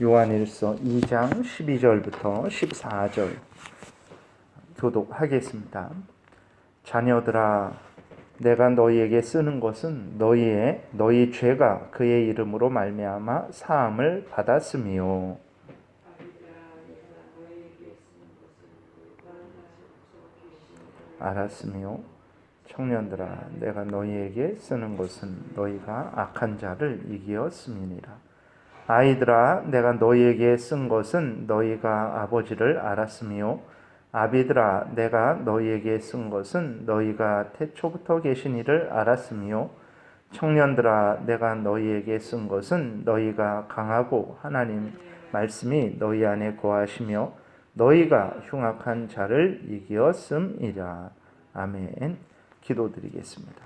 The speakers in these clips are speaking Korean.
요한일서 2장 12절부터 14절 교독하겠습니다. 자녀들아, 내가 너희에게 쓰는 것은 너희 죄가 그의 이름으로 말미암아 사함을 받았음이요. 알았으며 청년들아, 내가 너희에게 쓰는 것은 너희가 악한 자를 이기었음이니라. 아이들아, 내가 너희에게 쓴 것은 너희가 아버지를 알았으며 아비들아, 내가 너희에게 쓴 것은 너희가 태초부터 계신 이를 알았으며 청년들아, 내가 너희에게 쓴 것은 너희가 강하고 하나님 말씀이 너희 안에 거하시며 너희가 흉악한 자를 이기었음이라. 아멘. 기도드리겠습니다.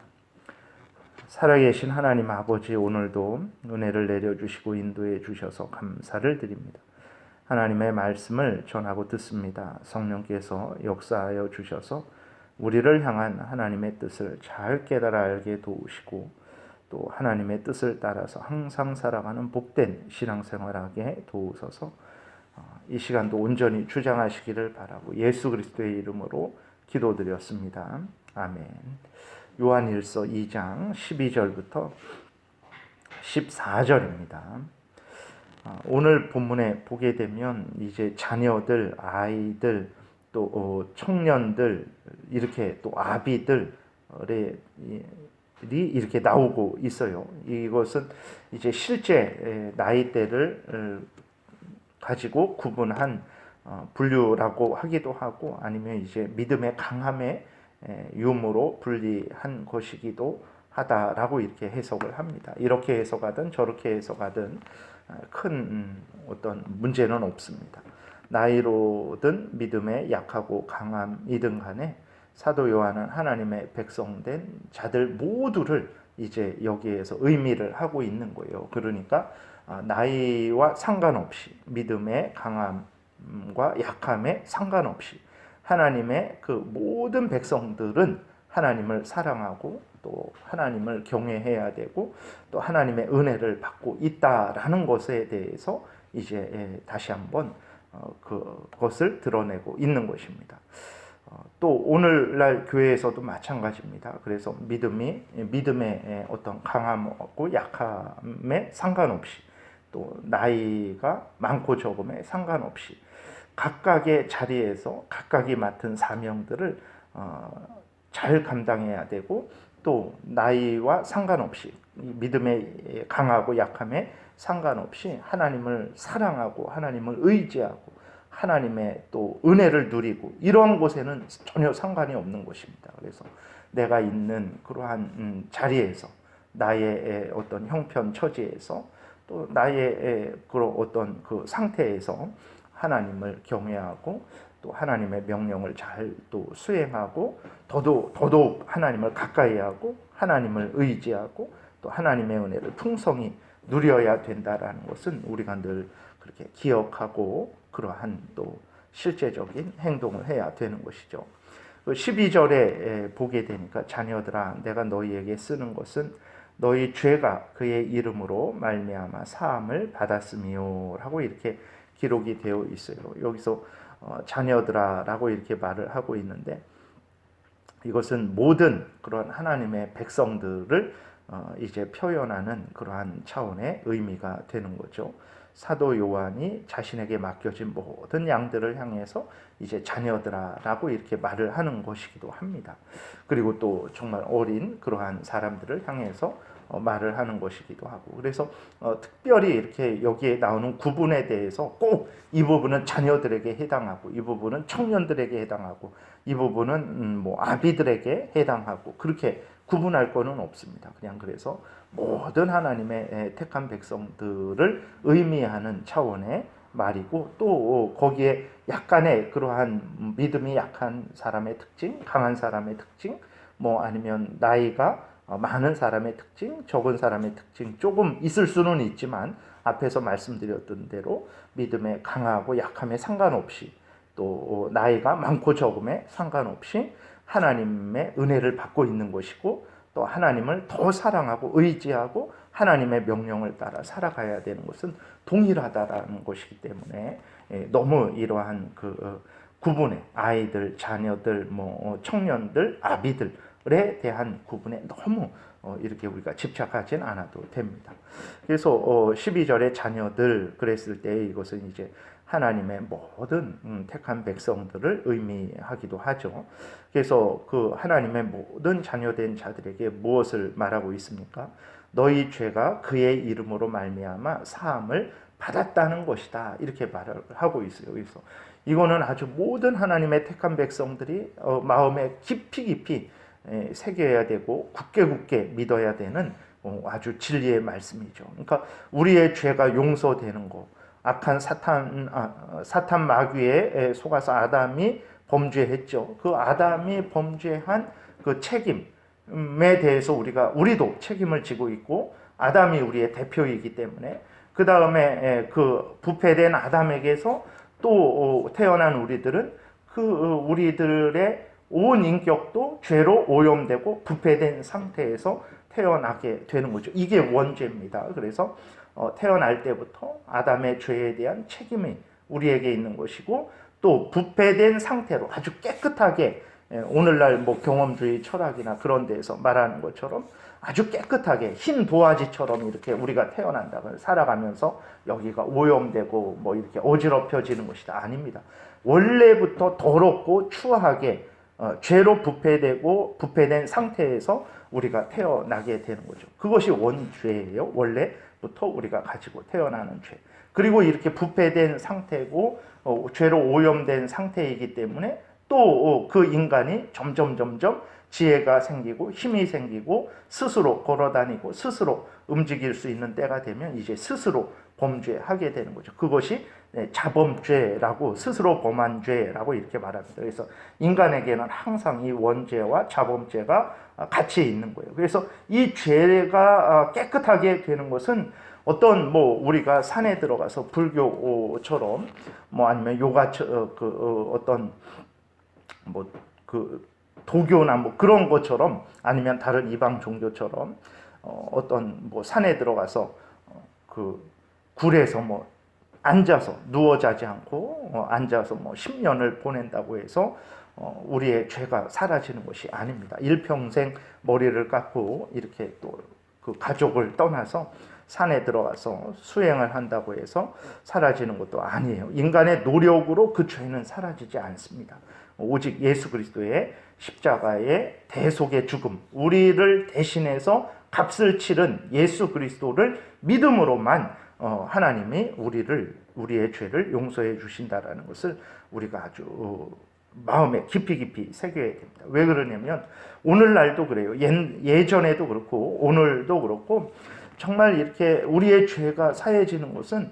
살아계신 하나님 아버지, 오늘도 은혜를 내려주시고 인도해 주셔서 감사를 드립니다. 하나님의 말씀을 전하고 듣습니다. 성령께서 역사하여 주셔서 우리를 향한 하나님의 뜻을 잘 깨달아 알게 도우시고 또 하나님의 뜻을 따라서 항상 살아가는 복된 신앙생활하게 도우소서. 이 시간도 온전히 주장하시기를 바라고 예수 그리스도의 이름으로 기도드렸습니다. 아멘. 요한일서 2장 12절부터 14절입니다. 오늘 본문에 보게 되면 이제 자녀들, 아이들, 또 청년들, 이렇게 또 아비들이 이렇게 나오고 있어요. 이것은 이제 실제 나이대를 가지고 구분한 분류라고 하기도 하고, 아니면 이제 믿음의 강함의 유무로 분리한 것이기도 하다라고 이렇게 해석을 합니다. 이렇게 해석하든 저렇게 해석하든 큰 어떤 문제는 없습니다. 나이로든 믿음의 약하고 강함이든 간에 사도 요한은 하나님의 백성된 자들 모두를 이제 여기에서 의미를 하고 있는 거예요. 그러니까 나이와 상관없이, 믿음의 강함과 약함에 상관없이 하나님의 그 모든 백성들은 하나님을 사랑하고 또 하나님을 경외해야 되고 또 하나님의 은혜를 받고 있다라는 것에 대해서 이제 다시 한번 그것을 드러내고 있는 것입니다. 또 오늘날 교회에서도 마찬가지입니다. 그래서 믿음의 어떤 강함하고 약함에 상관없이, 또 나이가 많고 적음에 상관없이 각각의 자리에서 각각이 맡은 사명들을 잘 감당해야 되고, 또 나이와 상관없이, 믿음의 강하고 약함에 상관없이 하나님을 사랑하고 하나님을 의지하고 하나님의 또 은혜를 누리고, 이런 곳에는 전혀 상관이 없는 것입니다. 그래서 내가 있는 그러한 자리에서, 나의 어떤 형편 처지에서, 또 나의 그런 어떤 그 상태에서 하나님을 경외하고 또 하나님의 명령을 잘 또 수행하고 더더욱 하나님을 가까이 하고 하나님을 의지하고 또 하나님의 은혜를 풍성히 누려야 된다라는 것은 우리가 늘 그렇게 기억하고 그러한 또 실제적인 행동을 해야 되는 것이죠. 12절에 보게 되니까 자녀들아, 내가 너희에게 쓰는 것은 너희 죄가 그의 이름으로 말미암아 사함을 받았으며 라고 이렇게 기록이 되어 있어요. 여기서 자녀들아라고 이렇게 말을 하고 있는데, 이것은 모든 그런 하나님의 백성들을 이제 표현하는 그러한 차원의 의미가 되는 거죠. 사도 요한이 자신에게 맡겨진 모든 양들을 향해서 이제 자녀들아라고 이렇게 말을 하는 것이기도 합니다. 그리고 또 정말 어린 그러한 사람들을 향해서 말을 하는 것이기도 하고, 그래서 특별히 이렇게 여기에 나오는 구분에 대해서 꼭 이 부분은 자녀들에게 해당하고 이 부분은 청년들에게 해당하고 이 부분은 뭐 아비들에게 해당하고 그렇게 구분할 거는 없습니다. 그냥 그래서 모든 하나님의 택한 백성들을 의미하는 차원의 말이고, 또 거기에 약간의 그러한 믿음이 약한 사람의 특징, 강한 사람의 특징, 뭐 아니면 나이가 많은 사람의 특징, 적은 사람의 특징 조금 있을 수는 있지만, 앞에서 말씀드렸던 대로 믿음에 강하고 약함에 상관없이, 또 나이가 많고 적음에 상관없이 하나님의 은혜를 받고 있는 것이고, 또 하나님을 더 사랑하고 의지하고 하나님의 명령을 따라 살아가야 되는 것은 동일하다라는 것이기 때문에 너무 이러한 그 구분에 아이들, 자녀들, 뭐 청년들, 아비들에 대한 구분에 너무 이렇게 우리가 집착하진 않아도 됩니다. 그래서 12절에 자녀들 그랬을 때 이것은 이제 하나님의 모든 택한 백성들을 의미하기도 하죠. 그래서 그 하나님의 모든 자녀된 자들에게 무엇을 말하고 있습니까? 너희 죄가 그의 이름으로 말미암아 사함을 받았다는 것이다. 이렇게 말을 하고 있어요. 그래서 이거는 아주 모든 하나님의 택한 백성들이 마음에 깊이 새겨야 되고 굳게 믿어야 되는 아주 진리의 말씀이죠. 그러니까 우리의 죄가 용서되는 것, 악한 사탄 마귀에 속아서 아담이 범죄했죠. 그 아담이 범죄한 그 책임에 대해서 우리도 책임을 지고 있고 아담이 우리의 대표이기 때문에 그 다음에 그 부패된 아담에게서 또 태어난 우리들은 그 우리들의 온 인격도 죄로 오염되고 부패된 상태에서 태어나게 되는 거죠. 이게 원죄입니다. 그래서 태어날 때부터 아담의 죄에 대한 책임이 우리에게 있는 것이고 또 부패된 상태로 아주 깨끗하게 오늘날 뭐 경험주의 철학이나 그런 데에서 말하는 것처럼 아주 깨끗하게 흰 도화지처럼 이렇게 우리가 태어난다고 살아가면서 여기가 오염되고 뭐 이렇게 어지럽혀지는 것이다. 아닙니다. 원래부터 더럽고 추하게 죄로 부패된 상태에서 우리가 태어나게 되는 거죠. 그것이 원죄예요. 원래부터 우리가 가지고 태어나는 죄. 그리고 이렇게 부패된 상태고 죄로 오염된 상태이기 때문에 또 그 인간이 점점 지혜가 생기고 힘이 생기고 스스로 걸어다니고 스스로 움직일 수 있는 때가 되면 이제 스스로 범죄하게 되는 거죠. 그것이 자범죄라고 스스로 범한 죄라고 이렇게 말합니다. 그래서 인간에게는 항상 이 원죄와 자범죄가 같이 있는 거예요. 그래서 이 죄가 깨끗하게 되는 것은 어떤 뭐 우리가 산에 들어가서 불교처럼 뭐 아니면 요가 어떤 뭐 그 도교나 뭐 그런 것처럼 아니면 다른 이방 종교처럼 어떤 뭐 산에 들어가서 그 굴에서 뭐 앉아서 누워 자지 않고 앉아서 뭐 10년을 보낸다고 해서 우리의 죄가 사라지는 것이 아닙니다. 일평생 머리를 깎고 이렇게 또 그 가족을 떠나서 산에 들어가서 수행을 한다고 해서 사라지는 것도 아니에요. 인간의 노력으로 그 죄는 사라지지 않습니다. 오직 예수 그리스도의 십자가의 대속의 죽음, 우리를 대신해서 값을 치른 예수 그리스도를 믿음으로만 하나님이 우리의 죄를 용서해 주신다라는 것을 우리가 아주 마음에 깊이 새겨야 됩니다. 왜 그러냐면 오늘날도 그래요. 예전에도 그렇고 오늘도 그렇고 정말 이렇게 우리의 죄가 사해지는 것은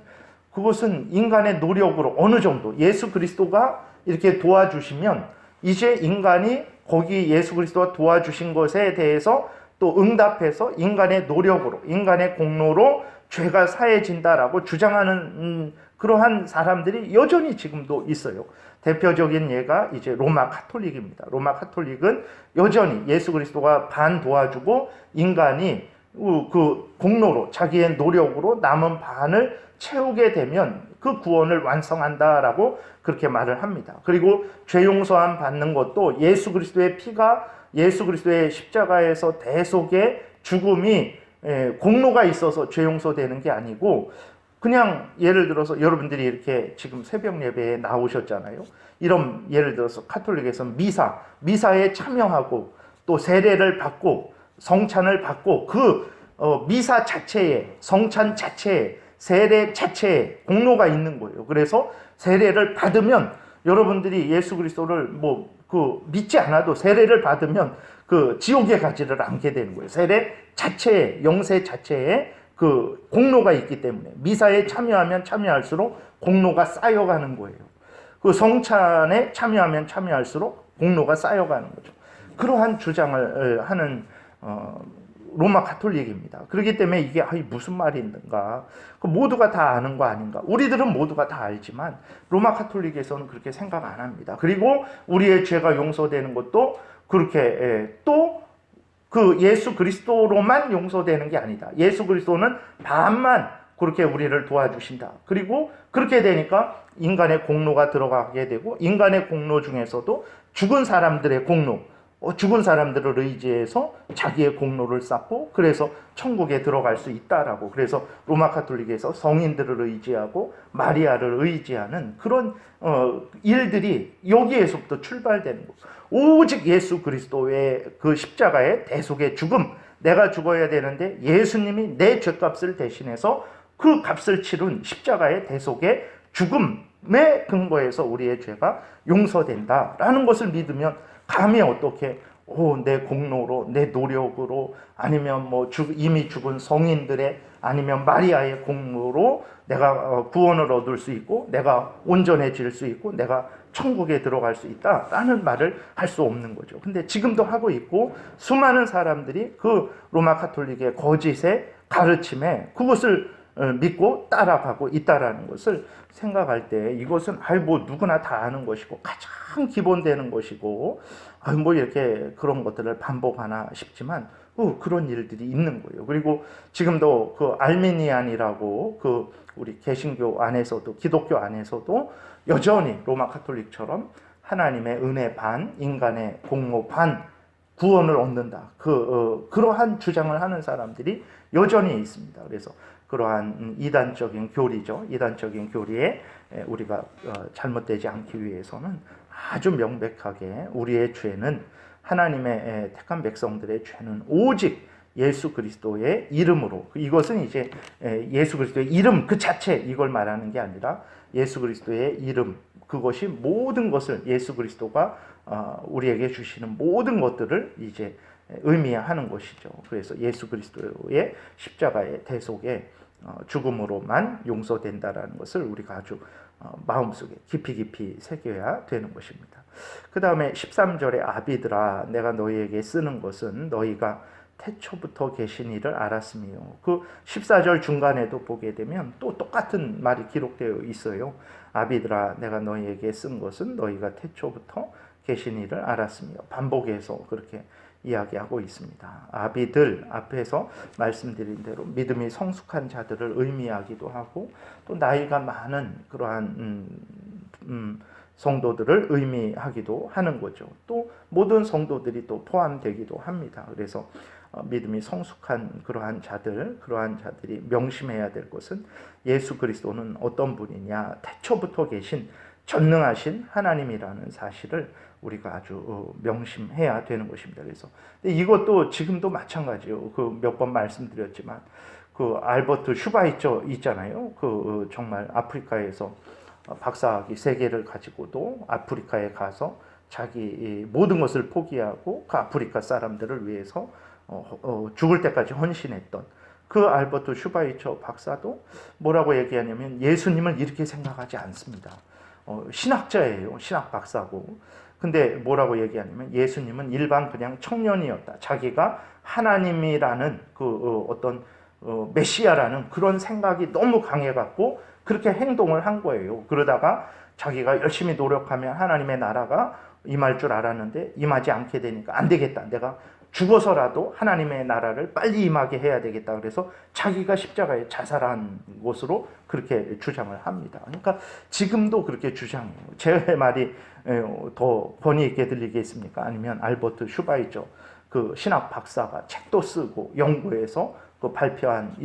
그것은 인간의 노력으로 어느 정도 예수 그리스도가 이렇게 도와주시면 이제 인간이 거기 예수 그리스도가 도와주신 것에 대해서 또 응답해서 인간의 노력으로 인간의 공로로 죄가 사해진다라고 주장하는 그러한 사람들이 여전히 지금도 있어요. 대표적인 예가 이제 로마 카톨릭입니다. 로마 카톨릭은 여전히 예수 그리스도가 반 도와주고 인간이 그 공로로 자기의 노력으로 남은 반을 채우게 되면 그 구원을 완성한다라고 그렇게 말을 합니다. 그리고 죄 용서함 받는 것도 예수 그리스도의 피가 예수 그리스도의 십자가에서 대속의 죽음이 공로가 있어서 죄 용서되는 게 아니고 그냥 예를 들어서 여러분들이 이렇게 지금 새벽 예배에 나오셨잖아요. 이런 예를 들어서 카톨릭에서 미사에 참여하고 또 세례를 받고 성찬을 받고 그 미사 자체에 성찬 자체에 세례 자체에 공로가 있는 거예요. 그래서 세례를 받으면 여러분들이 예수 그리스도를 믿지 않아도 세례를 받으면 그 지옥에 가지를 않게 되는 거예요. 세례 자체에 영세 자체에 그 공로가 있기 때문에 미사에 참여하면 참여할수록 공로가 쌓여가는 거예요. 그 성찬에 참여하면 참여할수록 공로가 쌓여가는 거죠. 그러한 주장을 하는 로마 카톨릭입니다. 그렇기 때문에 이게 무슨 말인가? 모두가 다 아는 거 아닌가? 우리들은 모두가 다 알지만 로마 카톨릭에서는 그렇게 생각 안 합니다. 그리고 우리의 죄가 용서되는 것도 그렇게 또 그 예수 그리스도로만 용서되는 게 아니다. 예수 그리스도는 반만 그렇게 우리를 도와주신다. 그리고 그렇게 되니까 인간의 공로가 들어가게 되고, 인간의 공로 중에서도 죽은 사람들의 공로, 죽은 사람들을 의지해서 자기의 공로를 쌓고, 그래서 천국에 들어갈 수 있다라고. 그래서 로마 가톨릭에서 성인들을 의지하고 마리아를 의지하는 그런 일들이 여기에서부터 출발되는 거죠. 오직 예수 그리스도의 그 십자가의 대속의 죽음, 내가 죽어야 되는데 예수님이 내 죄값을 대신해서 그 값을 치른 십자가의 대속의 죽음에 근거해서 우리의 죄가 용서된다라는 것을 믿으면 감히 어떻게 내 공로로, 내 노력으로, 아니면 이미 죽은 성인들의, 아니면 마리아의 공로로 내가 구원을 얻을 수 있고, 내가 온전해질 수 있고, 내가 천국에 들어갈 수 있다라는 말을 할 수 없는 거죠. 근데 지금도 하고 있고, 수많은 사람들이 그 로마 가톨릭의 거짓의 가르침에 그것을 믿고 따라가고 있다라는 것을 생각할 때, 이것은 누구나 다 아는 것이고 가장 기본되는 것이고, 이렇게 그런 것들을 반복하나 싶지만 그런 일들이 있는 거예요. 그리고 지금도 그 알미니안이라고 그 우리 개신교 안에서도, 기독교 안에서도 여전히 로마 가톨릭처럼 하나님의 은혜 반, 인간의 공로 반, 구원을 얻는다, 그러한 주장을 하는 사람들이 여전히 있습니다. 그래서 그러한 이단적인 교리죠. 이단적인 교리에 우리가 잘못되지 않기 위해서는 아주 명백하게 우리의 죄는, 하나님의 택한 백성들의 죄는 오직 예수 그리스도의 이름으로, 이것은 이제 예수 그리스도의 이름 그 자체 이걸 말하는 게 아니라 예수 그리스도의 이름, 그것이 모든 것을, 예수 그리스도가 우리에게 주시는 모든 것들을 이제 의미하는 것이죠. 그래서 예수 그리스도의 십자가의 대속의 죽음으로만 용서된다라는 것을 우리가 아주 마음속에 깊이 새겨야 되는 것입니다. 그 다음에 13절에 아비들아 내가 너희에게 쓰는 것은 너희가 태초부터 계신 이를 알았으며, 그 14절 중간에도 보게 되면 또 똑같은 말이 기록되어 있어요. 아비들아 내가 너희에게 쓴 것은 너희가 태초부터 계신 이를 알았으며, 반복해서 그렇게 이야기하고 있습니다. 아비들 앞에서 말씀드린 대로 믿음이 성숙한 자들을 의미하기도 하고, 또 나이가 많은 그러한 성도들을 의미하기도 하는 거죠. 또 모든 성도들이 또 포함되기도 합니다. 그래서 믿음이 성숙한 그러한 자들이 명심해야 될 것은 예수 그리스도는 어떤 분이냐, 태초부터 계신 전능하신 하나님이라는 사실을 우리가 아주 명심해야 되는 것입니다. 그래서 이것도 지금도 마찬가지요. 그 몇 번 말씀드렸지만 그 알버트 슈바이처 있잖아요. 그 정말 아프리카에서 박사학위 3개를 가지고도 아프리카에 가서 자기 모든 것을 포기하고 그 아프리카 사람들을 위해서 죽을 때까지 헌신했던 그 알버트 슈바이처 박사도 뭐라고 얘기하냐면 예수님을 이렇게 생각하지 않습니다. 신학자예요. 신학 박사고. 근데 뭐라고 얘기하냐면 예수님은 일반 그냥 청년이었다. 자기가 하나님이라는 어떤 메시아라는 그런 생각이 너무 강해갖고 그렇게 행동을 한 거예요. 그러다가 자기가 열심히 노력하면 하나님의 나라가 임할 줄 알았는데 임하지 않게 되니까 안 되겠다. 내가 죽어서라도 하나님의 나라를 빨리 임하게 해야 되겠다. 그래서 자기가 십자가에 자살한 것으로 그렇게 주장을 합니다. 그러니까 지금도 그렇게 주장해요. 제 말이 더 권위 있게 들리겠습니까? 아니면 알버트 슈바이처 그 신학 박사가 책도 쓰고 연구해서 그 발표한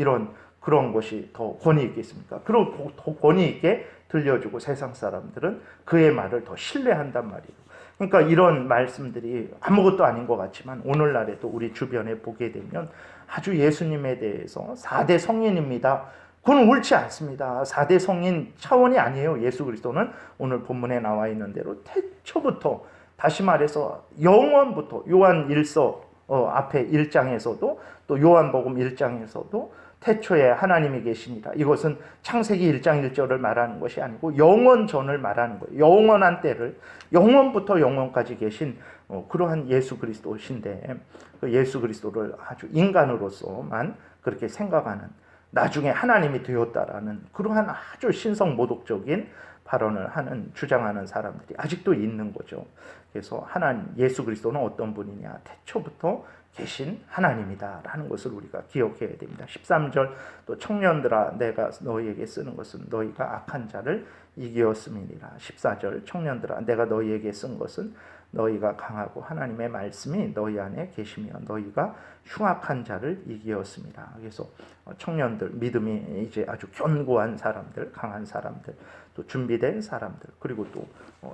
그런 것이 더 권위 있겠습니까? 그리고 더 권위 있게 들려주고 세상 사람들은 그의 말을 더 신뢰한단 말이에요. 그러니까 이런 말씀들이 아무것도 아닌 것 같지만 오늘날에도 우리 주변에 보게 되면 아주 예수님에 대해서 4대 성인입니다. 그건 옳지 않습니다. 4대 성인 차원이 아니에요. 예수 그리스도는 오늘 본문에 나와 있는 대로 태초부터, 다시 말해서 영원부터, 요한 1서 앞에 1장에서도 또 요한복음 1장에서도 태초에 하나님이 계시니라. 이것은 창세기 1장 1절을 말하는 것이 아니고 영원 전을 말하는 거예요. 영원한 때를, 영원부터 영원까지 계신 그러한 예수 그리스도신데, 그 예수 그리스도를 아주 인간으로서만 그렇게 생각하는, 나중에 하나님이 되었다라는 그러한 아주 신성모독적인 발언을 하는, 주장하는 사람들이 아직도 있는 거죠. 그래서 예수 그리스도는 어떤 분이냐, 태초부터 계신 하나님이다라는 것을 우리가 기억해야 됩니다. 13절 또 청년들아 내가 너희에게 쓰는 것은 너희가 악한 자를 이기었음이니라. 14절 청년들아 내가 너희에게 쓴 것은 너희가 강하고 하나님의 말씀이 너희 안에 계시며 너희가 흉악한 자를 이기었습니다. 그래서 청년들, 믿음이 이제 아주 견고한 사람들, 강한 사람들, 또 준비된 사람들, 그리고 또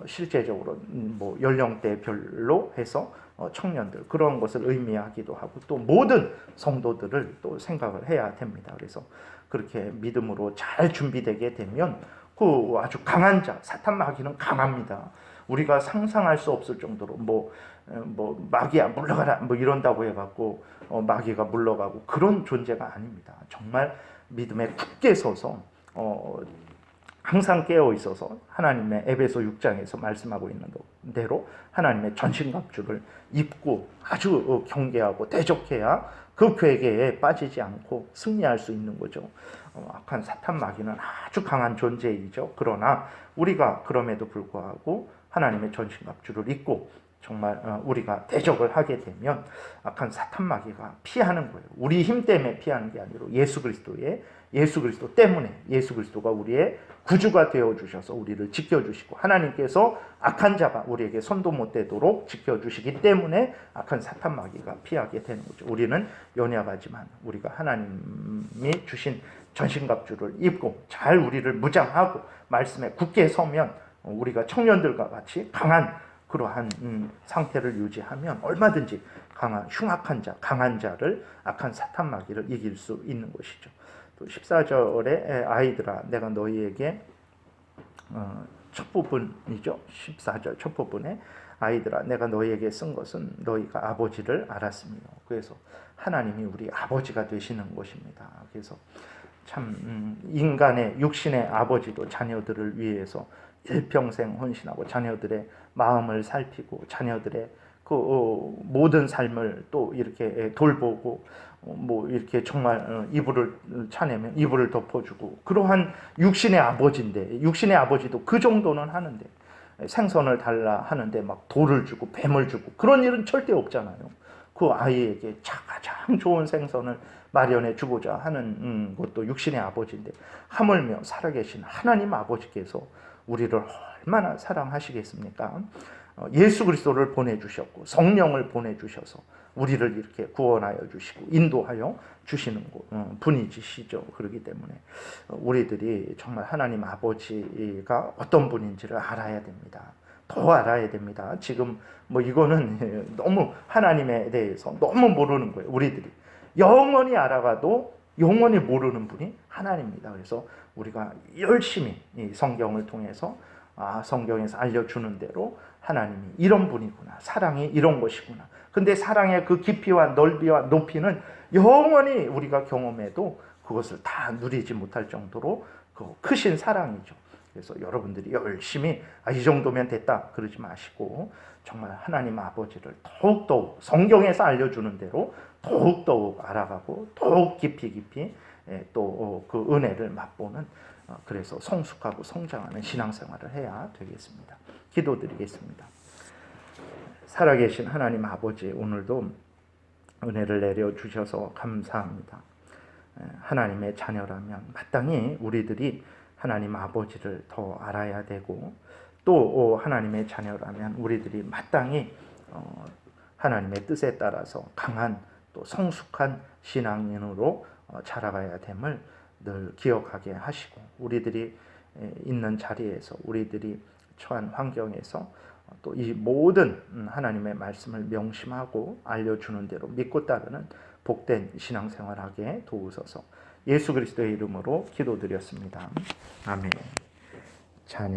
실제적으로 뭐 연령대별로 해서 청년들, 그런 것을 의미하기도 하고 또 모든 성도들을 또 생각을 해야 됩니다. 그래서 그렇게 믿음으로 잘 준비되게 되면 그 아주 강한 자, 사탄 마귀는 강합니다. 우리가 상상할 수 없을 정도로 뭐 마귀야 물러가라 뭐 이런다고 해갖고 마귀가 물러가고 그런 존재가 아닙니다. 정말 믿음에 굳게 서서 항상 깨어 있어서 하나님의 에베소 6장에서 말씀하고 있는 대로 하나님의 전신갑주를 입고 아주 경계하고 대적해야 그 괴계에 빠지지 않고 승리할 수 있는 거죠. 악한 사탄 마귀는 아주 강한 존재이죠. 그러나 우리가 그럼에도 불구하고 하나님의 전신갑주를 입고 정말 우리가 대적을 하게 되면 악한 사탄 마귀가 피하는 거예요. 우리 힘 때문에 피하는 게 아니라 예수 그리스도 때문에 예수 그리스도가 우리의 구주가 되어 주셔서 우리를 지켜 주시고 하나님께서 악한 자가 우리에게 손도 못 대도록 지켜 주시기 때문에 악한 사탄 마귀가 피하게 되는 거죠. 우리는 연약하지만 우리가 하나님이 주신 전신갑주를 입고 잘 우리를 무장하고 말씀에 굳게 서면 우리가 청년들과 같이 강한 그러한 상태를 유지하면 얼마든지 흉악한 자, 강한 자를 악한 사탄 마귀를 이길 수 있는 것이죠. 또 14절에 아이들아 내가 너희에게 첫 부분이죠. 14절 첫 부분에 아이들아 내가 너희에게 쓴 것은 너희가 아버지를 알았으며 그래서 하나님이 우리 아버지가 되시는 것입니다. 그래서 참 인간의 육신의 아버지도 자녀들을 위해서 일평생 헌신하고 자녀들의 마음을 살피고 자녀들의 그 모든 삶을 또 이렇게 돌보고 뭐 이렇게 정말 이불을 차내면 이불을 덮어주고 그러한 육신의 아버지인데 육신의 아버지도 그 정도는 하는데 생선을 달라 하는데 막 돌을 주고 뱀을 주고 그런 일은 절대 없잖아요. 그 아이에게 가장 좋은 생선을 마련해 주고자 하는 것도 육신의 아버지인데 하물며 살아계신 하나님 아버지께서 우리를 얼마나 사랑하시겠습니까? 예수 그리스도를 보내주셨고 성령을 보내주셔서 우리를 이렇게 구원하여 주시고 인도하여 주시는 분이시죠. 그렇기 때문에 우리들이 정말 하나님 아버지가 어떤 분인지를 알아야 됩니다. 더 알아야 됩니다. 지금 뭐 이거는 너무 하나님에 대해서 너무 모르는 거예요. 우리들이 영원히 알아가도 영원히 모르는 분이 하나님입니다. 그래서 우리가 열심히 이 성경을 통해서 성경에서 알려주는 대로 하나님이 이런 분이구나. 사랑이 이런 것이구나. 근데 사랑의 그 깊이와 넓이와 높이는 영원히 우리가 경험해도 그것을 다 누리지 못할 정도로 그 크신 사랑이죠. 그래서 여러분들이 열심히 이 정도면 됐다 그러지 마시고 정말 하나님 아버지를 더욱더욱 성경에서 알려주는 대로 더욱더욱 알아가고 더욱 깊이 또 그 은혜를 맛보는 그래서 성숙하고 성장하는 신앙생활을 해야 되겠습니다. 기도드리겠습니다. 살아계신 하나님 아버지 오늘도 은혜를 내려주셔서 감사합니다. 하나님의 자녀라면 마땅히 우리들이 하나님 아버지를 더 알아야 되고 또 하나님의 자녀라면 우리들이 마땅히 하나님의 뜻에 따라서 강한 또 성숙한 신앙인으로 자라가야 됨을 늘 기억하게 하시고 우리들이 있는 자리에서 우리들이 처한 환경에서 또 이 모든 하나님의 말씀을 명심하고 알려주는 대로 믿고 따르는 복된 신앙생활하게 도우소서. 예수 그리스도의 이름으로 기도드렸습니다. 아멘. 자녀